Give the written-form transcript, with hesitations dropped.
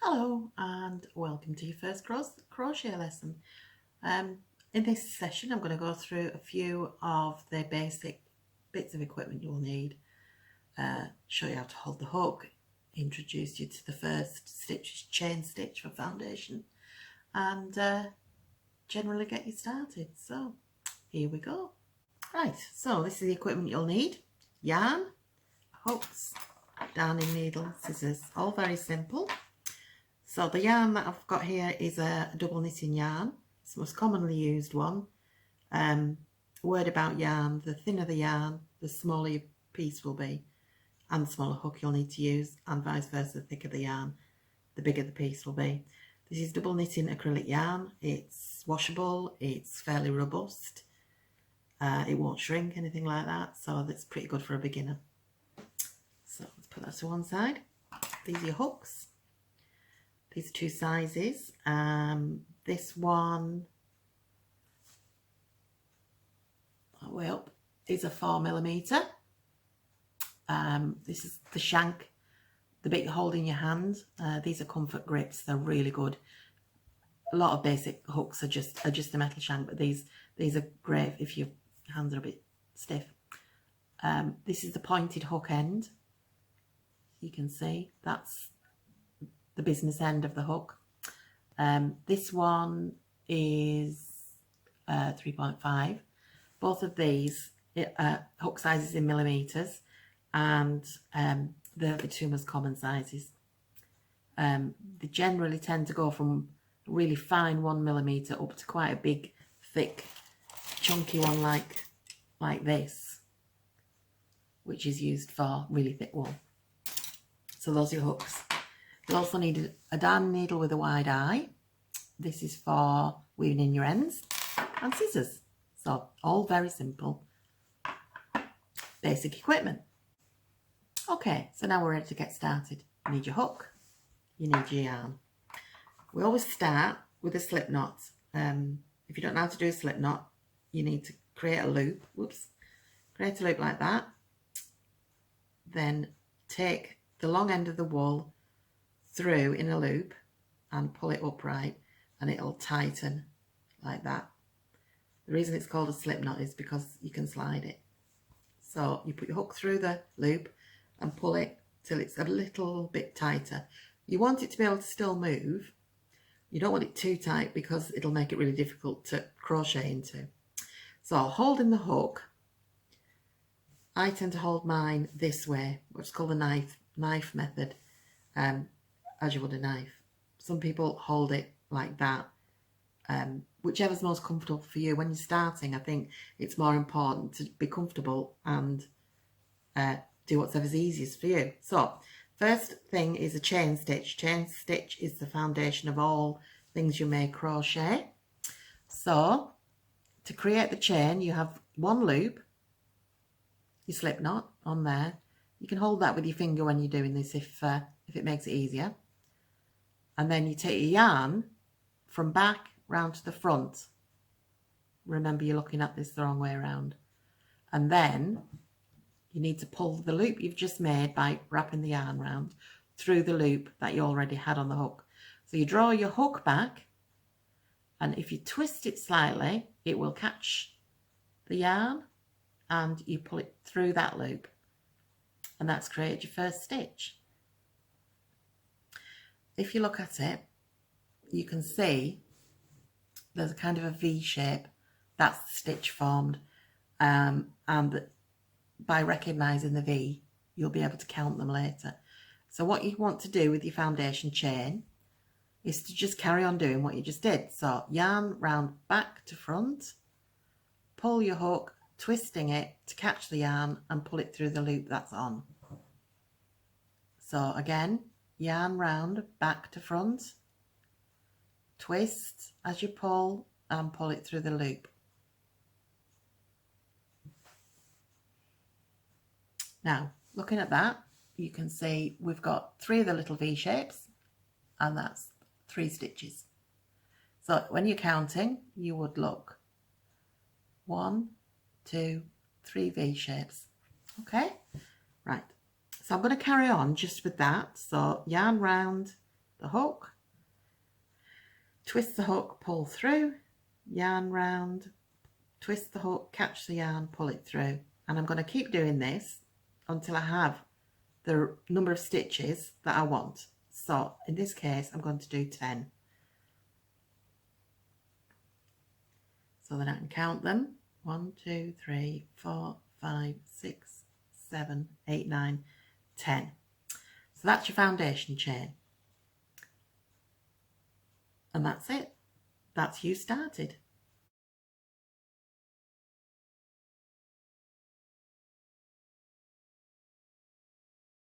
Hello and welcome to your first crochet lesson. In this session I'm going to go through a few of the basic bits of equipment you'll need, show you how to hold the hook, introduce you to the first stitch, chain stitch for foundation, and generally get you started. So here we go. Right, so this is the equipment you'll need: yarn, hooks, darning needle, scissors, all very simple. So the yarn that I've got here is a double knitting yarn. It's the most commonly used one. Word about yarn: the thinner the yarn, the smaller your piece will be, and the smaller hook you'll need to use, and vice versa. The thicker the yarn, the bigger the piece will be. This is double knitting acrylic yarn. It's washable, it's fairly robust, it won't shrink, anything like that, so that's pretty good for a beginner. So let's put that to one side. These are your hooks. These are two sizes. This one, way up, is a 4mm. This is the shank, the bit you hold in your hand. These are comfort grips. They're really good. A lot of basic hooks are just a metal shank, but these are great if your hands are a bit stiff. This is the pointed hook end. You can see that's the business end of the hook. This one is 3.5. Both of these hook sizes in millimeters, and they're the two most common sizes. They generally tend to go from a really fine 1mm up to quite a big, thick, chunky one like this, which is used for really thick wool. So those are your hooks. You'll also need a darning needle with a wide eye. This is for weaving in your ends, and scissors. So all very simple, basic equipment. Okay, so now we're ready to get started. You need your hook, you need your yarn. We always start with a slip knot. If you don't know how to do a slip knot, you need to create a loop. Whoops. Create a loop like that. Then take the long end of the wool through in a loop and pull it upright, and it'll tighten like that. The reason it's called a slip knot is because you can slide it. So you put your hook through the loop and pull it till it's a little bit tighter. You want it to be able to still move. You don't want it too tight because it'll make it really difficult to crochet into. So holding the hook, I tend to hold mine this way, what's called the knife method. As you would a knife. Some people hold it like that. Whichever's most comfortable for you. When you're starting, I think it's more important to be comfortable and do whatever's easiest for you. So first thing is a chain stitch. Chain stitch is the foundation of all things you may crochet. So to create the chain, you have one loop, your slip knot on there. You can hold that with your finger when you're doing this if it makes it easier. And then you take your yarn from back round to the front. Remember, you're looking at this the wrong way around. And then you need to pull the loop you've just made by wrapping the yarn round through the loop that you already had on the hook. So you draw your hook back, and if you twist it slightly, it will catch the yarn, and you pull it through that loop. And that's created your first stitch. If you look at it, you can see there's a kind of a V shape. That's the stitch formed. And by recognising the V, you'll be able to count them later. So what you want to do with your foundation chain is to just carry on doing what you just did. So yarn round back to front, pull your hook, twisting it to catch the yarn and pull it through the loop that's on. So again, yarn round back to front, twist as you pull and pull it through the loop. Now, looking at that, you can see we've got 3 of the little V shapes, and that's 3 stitches. So when you're counting, you would look 1, 2, 3 V shapes. Okay, right. So I'm going to carry on just with that. So yarn round, the hook, twist the hook, pull through, yarn round, twist the hook, catch the yarn, pull it through. And I'm going to keep doing this until I have the number of stitches that I want. So in this case, I'm going to do 10. So then I can count them. 1, 2, 3, 4, 5, 6, 7, 8, 9, 10. So that's your foundation chain. And that's it. That's you started.